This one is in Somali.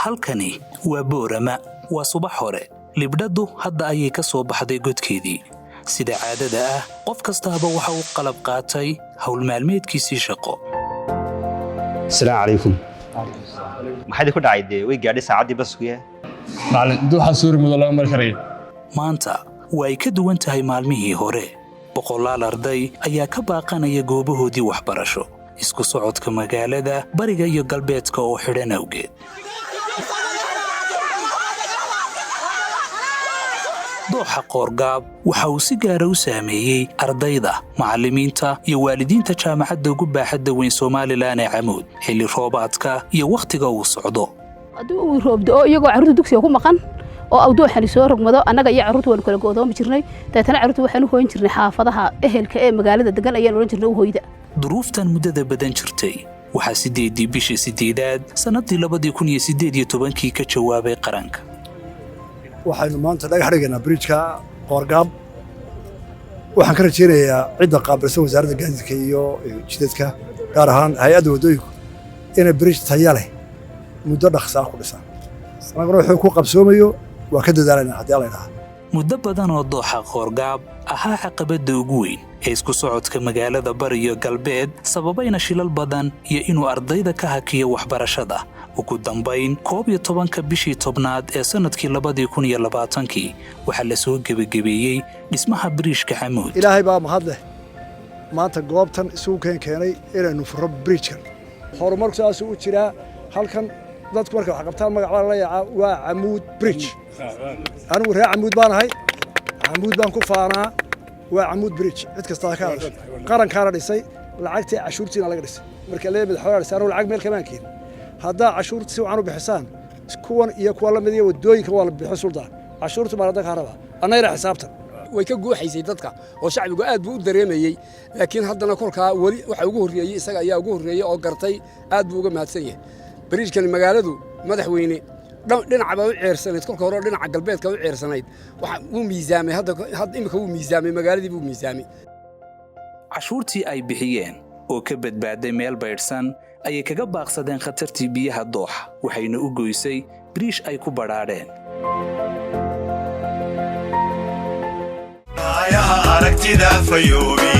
halkani waa Boorama waa subax hore libdhadu hadda ayay ka soo baxday godkeedii sida caadada ah qof kastaaba waxa uu qalab qaatay hawl maalmeedkiisii shaqo السلام عليكم maxay ku dhacay way gaadhay saacadii baskuye maalin duuxa suuri mudo laga mar karay maanta way ka duwan tahay maalmihii hore boqolaal arday ayaa ka baaqanaya goobahoodii waxbarasho isku socodka magaalada bariga iyo galbeedka oo xidhan awgeed dooxa qoorgaab waxa uu si gaar ah u saameeyay ardayda macallimiinta iyo waalidiinta jaamacadda ugu baaxadda weyn Soomaaliland ee Camuud xilli roobaadka iyo waqtiga uu socdo aduu uu roobdo oo iyagoo carruurta dugsiga ku maqan oo awdoo xali soo rogmado annaga iyo carruurta waan kala go'doomi jirnay taatana carruurta waxaan u hooyin jirnay xaafadaha ehelka ee magaalada degan ayaan oran jirnay u hooyda duruuftan muddada badan jirtay waxa 8 bishii 8aad sanadii 2018 ka jawaabay qaranka waxaynu maanta dhagax dhigaynaa bridge-ka qoorgaab waxaan ka rajaynayaa cidda qaabilsan wasaaradda gaadiidka iyo jidadka gaar ahaan hay'adda waddooyinku inay bridge tayo leh muddo dhaqsaa ku dhisaan anaguna wuxuu ku qabsoomayo waa ka dadaalanaa haddii alla idhaha muddo badan oo dooxa qoorgaab ahaa caqabadda ugu weyn ee isku socodka magaalada bari iyo galbeed sababayna shilal badan iyo inuu ardayda ka hakiyo waxbarashada ugu dambayn 11 bishii tobnaad ee sanadkii 2020 waxaa la soo gebagabeeyey dhismaha bridge-ka Camuud ilaahay baa mahad leh maanta goobtan isugu keenay inaynu furo bridge-kan horumarku saas u jiraa halkan dadku marka wax qabtaan magaca la yaaca waa Camuud bridge anigu reer Camuud baan ahay Camuud baan ku faanaa waa Camuud bridge cid kasta ka hadasho qarankaana dhisay lacagtii cashuurtiina laga dhisay marka leeyahay xoolaha saaran lacag meel kama keen hadda cashuurta si wacan u bixisaan kuwan iyo kuwa la mid ah wadooyinka waa la bixin suldaan cashuurtu baa dadka haraba anayna xisaabtan way ka guuxaysay dadka oo shacbigu aad buu u dareemayay laakiin haddana kolka wali waxa ugu horeeyay isaga ayaa ugu horeeyay oo gartay aad buu uga mahadsan yahay bariijkan magaaladu madaxweyne dhinaca baa u ceersanayd kolka hore dhinaca galbeedka u ceersanayd waxa uu miisaamay hadda imika uu miisaamay magaaladii buu miisaamay cashuurtii ay bixiyeen oo ka badbaaday meel baydhsan ayay kaga baaqsadeen khatartii biyaha dooxa waxayna u goysay bridge ay ku badhaadheen aragtida fayoobi